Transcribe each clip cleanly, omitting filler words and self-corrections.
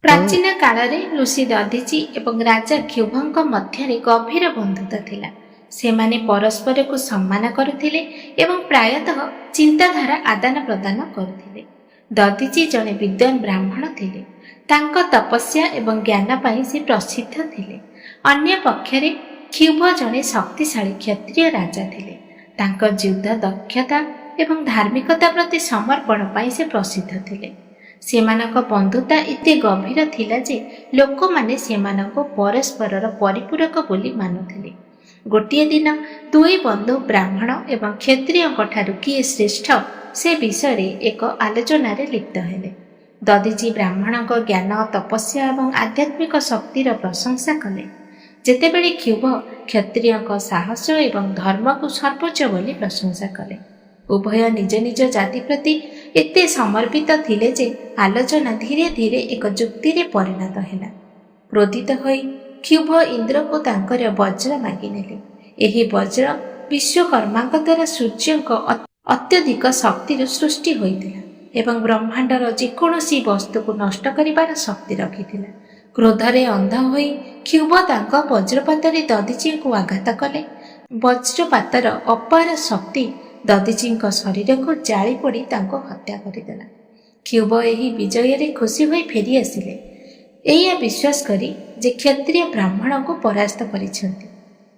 प्राचीन काल में ऋषि दधीची एवं राजा क्षुभंक मध्य गभीर बंधुता थिला। सेमाने परस्पर को सम्मान करुथिले एवं प्रायतः चिंताधारा आदान प्रदान करुथिले। दधीची जड़े विद्वान ब्राह्मण थिले। तांको तपस्या एवं ज्ञान पाई से प्रसिद्ध थिले। अन्य पक्षरे क्षुभ जड़े शक्तिशाली क्षत्रिय राजा थिले। तांको युद्ध दक्षता एवं धार्मिकता प्रति समर्पण पाई से प्रसिद्ध थिले। सेमानक बंधुता एते गभीर थिला जे लोक माने सेमानक परस्परर परिपूरक बोली मानुथिले। गोटिए दिन दुई बंधु ब्राह्मण एवं क्षत्रियक ठारू किए श्रेष्ठ से विषय एक आलोचन लिप्त हेले। दधीची ब्राह्मणक ज्ञान तपस्या एवं आध्यात्मिक शक्तिर प्रशंसा कले, जेतेबेले क्षुभ क्षत्रियक साहस एवं धर्म को सर्वोच्च बोली प्रशंसा कले। उभय निज निज जाति प्रति एते समर्पित थिले जे आलोचना धीरे धीरे एक जुक्ति रे परिणत हेला। क्रोधित होई क्षुभ इंद्र को तांकर वज्र मागी नेले। एही वज्र विश्वकर्मांक द्वारा सूर्यंक अत्यधिक शक्तिर सृष्टि होइतिला एवं ब्रह्मांडर जेकोसी वस्तु को नष्ट करिबार शक्ति रखिथिला। क्रोधरे अंध होई क्षुभ तांक वज्रपातरे दधीची को आघात कले। वज्रपातर अपार शक्ति दधीची शरीर को जाली पोड़ी तांको हत्या करदेला। क्षुभ एही विजय रे खुशी होई फेरी आसिले, एया विश्वास करी जे क्षत्रिय ब्राह्मण को परास्त करिसेंती।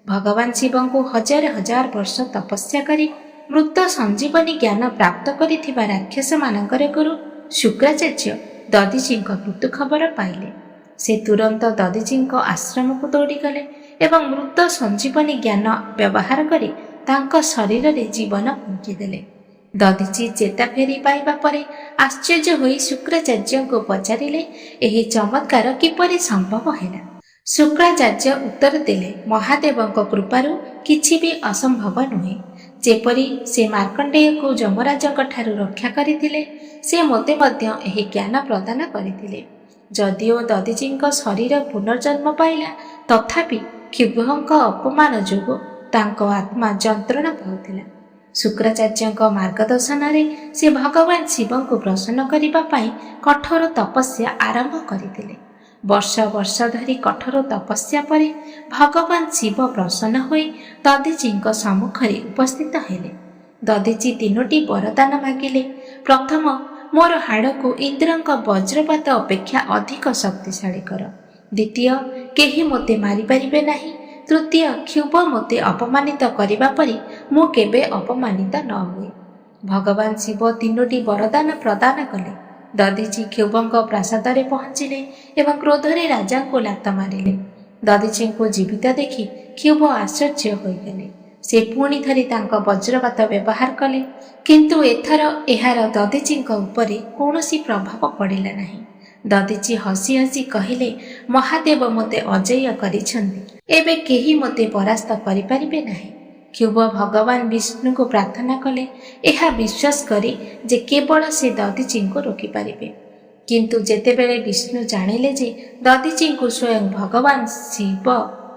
भगवान शिव को हजार हजार वर्ष तपस्या करी मृत संजीवनी ज्ञान प्राप्त करिथिबा राक्षस मानकर गुरु शुक्राचार्य दधीची मृत्यु खबर पाइले। से तुरंत दधीची आश्रम को दौड़ी गले एवं मृत संजीवनी ज्ञान व्यवहार करी तांको शरीर रे जीवन फुंकीदेले। दधीची चेता फेरी पाइबा परे आश्चर्य होई शुक्राचार्य को पचारिले, एही चमत्कार किपरि संभव हैला। शुक्राचार्य उत्तर देले, महादेवक कृपारु किछि भी असंभव नुहे। जेपरि से मार्कंडेय को यमराजक ठारू रक्षा करिथिले, से मोते मध्य एही ज्ञान प्रदान करिथिले। जदिओ दधीची शरीर पुनर्जन्म पाइला, तथापि क्षुभंक अपमान जोगु तांको आत्मा जंत्रणा पाउथिला। शुक्राचार्य मार्गदर्शन से भगवान शिव को प्रसन्न करने पाई कठोर तपस्या आरंभ करथिले। वर्ष वर्ष धरी कठोर तपस्या परे भगवान शिव प्रसन्न होई दधीची सम्मुखरे उपस्थित हेले। दधीची तीनोटी वरदान मागिले। प्रथम, मोर हाड़ को इंद्रक वज्रपात अपेक्षा अधिक शक्तिशाली कर। द्वितीय, केही मोते मारि पारिबे नाही। तृतीय, क्षुभ मोते अपमानित करिबा परी मु केबे अपमानित न हुए। भगवान शिव तीनोटी वरदान प्रदान कले। दधीची क्षुभंक प्रासाद रे पहुँचिले एवं क्रोधरे राजा को लात मारिले। दधीची को जीवित देखि क्षुभ आश्चर्य होइगले। से पुणी थरी तांको वज्रपात व्यवहार कले, किंतु एथर एहार दधीची उपरे कौनसी प्रभाव पड़िला नाही। दधीची हसी हसी कहिले, महादेव मोते अजय करिछन्ति, एबे केही मोते परास्त करिपारिबे नाही। क्षुभ भगवान विष्णु को प्रार्थना कले, एहा विश्वास करी जे केवल से दधीची को रोकी पारिबे। किंतु जेतेबेले विष्णु जानिले जे दधीची को स्वयं भगवान शिव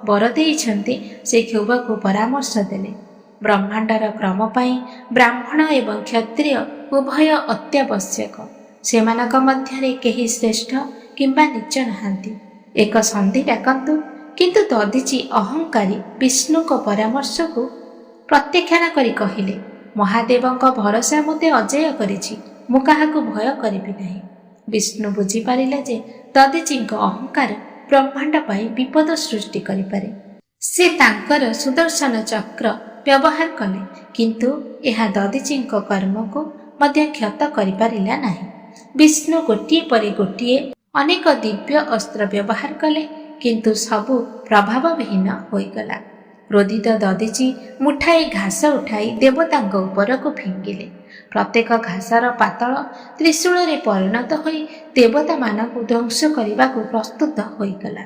वर देइछन्ति, से क्षुभ को परामर्श देले। ब्रह्मांडर क्रम पाई ब्राह्मण एवं क्षत्रिय उभय अत्यावश्यक। सेमानक मध्यरे केही श्रेष्ठ किंबा नीच नहांती। एक संधि डाकंतु। किंतु दधीची अहंकारी विष्णु को परामर्श को प्रत्याख्यान करी कहिले, महादेवंक भरोसा मोते अजय करिछि, मु काहाकु भय करिबि नाही। विष्णु बुझी पारिले जे दधीची अहंकार ब्रह्मांड पाई विपद सृष्टि करिपारे। से तांकर सुदर्शन चक्र व्यवहार कले, किंतु एहा दधीची कर्म को मध्य क्षत करिपारिला नाही। विष्णु गोटिए परे गोटिए अनेक दिव्य अस्त्र व्यवहार कले, किंतु सबु प्रभावहीन होइगला। क्रोधित दधीची मुठाई घास उठाई देवतांक उपरको फिंगिले। प्रत्येक घासर पातल त्रिशूल रे परिणत होई देवता मानकु ध्वंस करने को प्रस्तुत होइगला।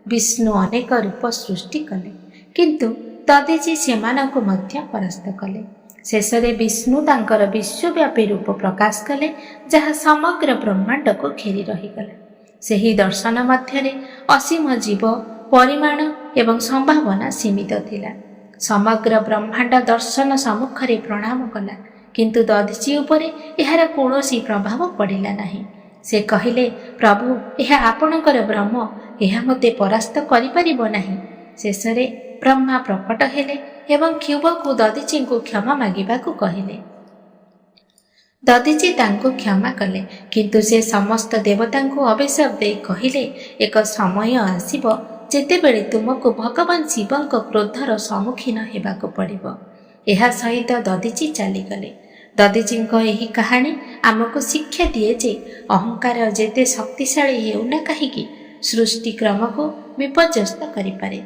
विष्णु अनेक रूप सृष्टि कले, किंतु दधीची सेमानकु मध्य परास्त कले। शेषरे विष्णु तांकर विश्वव्यापी रूप प्रकाश कले, जहाँ समग्र ब्रह्मांड को घेरी रहीगला। सेही दर्शन मध्यरे असीम जीव परिमाण एवं संभावना सीमित थिला। समग्र ब्रह्मांड दर्शन सम्मुखरे प्रणाम कला, किंतु दधीची उपरे एहार कौनसी प्रभाव पड़िला नाही। ସେ କହିଲେ, ପ୍ରଭୁ, ଏହା ଆପଣଙ୍କର ବ୍ରହ୍ମ, ଏହା ମୋତେ ପରାସ୍ତ କରିପାରିବ ନାହିଁ। ଶେଷରେ ବ୍ରହ୍ମା ପ୍ରକଟ ହେଲେ ଏବଂ କ୍ଷୁଭକୁ ଦଧିଚିଙ୍କୁ କ୍ଷମା ମାଗିବାକୁ କହିଲେ। ଦଧିଚି ତାଙ୍କୁ କ୍ଷମା କଲେ, କିନ୍ତୁ ସେ ସମସ୍ତ ଦେବତାଙ୍କୁ ଅଭିଶାପ ଦେଇ କହିଲେ, ଏକ ସମୟ ଆସିବ ଯେତେବେଳେ ତୁମକୁ ଭଗବାନ ଶିବଙ୍କ କ୍ରୋଧର ସମ୍ମୁଖୀନ ହେବାକୁ ପଡ଼ିବ। ଏହା ସହିତ ଦଧିଚି ଚାଲିଗଲେ। ଦଧିଚିଙ୍କ ଏହି କାହାଣୀ ଆମକୁ ଶିକ୍ଷା ଦିଏ ଯେ ଅହଙ୍କାର ଯେତେ ଶକ୍ତିଶାଳୀ ହେଉନା କାହିଁକି ସୃଷ୍ଟି କ୍ରମକୁ ବିପର୍ଯ୍ୟସ୍ତ କରିପାରେ।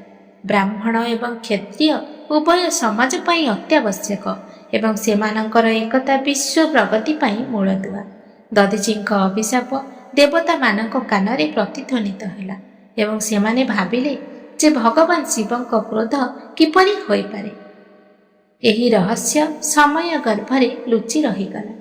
ବ୍ରାହ୍ମଣ ଏବଂ କ୍ଷତ୍ରିୟ ଉଭୟ ସମାଜ ପାଇଁ ଅତ୍ୟାବଶ୍ୟକ ଏବଂ ସେମାନଙ୍କର ଏକତା ବିଶ୍ୱ ପ୍ରଗତି ପାଇଁ ମୂଳଦୁଆ। ଦଧିଚିଙ୍କ ଅଭିଶାପ ଦେବତାମାନଙ୍କ କାନରେ ପ୍ରତିଧ୍ୱନିତ ହେଲା ଏବଂ ସେମାନେ ଭାବିଲେ ଯେ ଭଗବାନ ଶିବଙ୍କ କ୍ରୋଧ କିପରି ହୋଇପାରେ। ଏହି ରହସ୍ୟ ସମୟ ଗର୍ଭରେ ଲୁଚି ରହିଗଲା।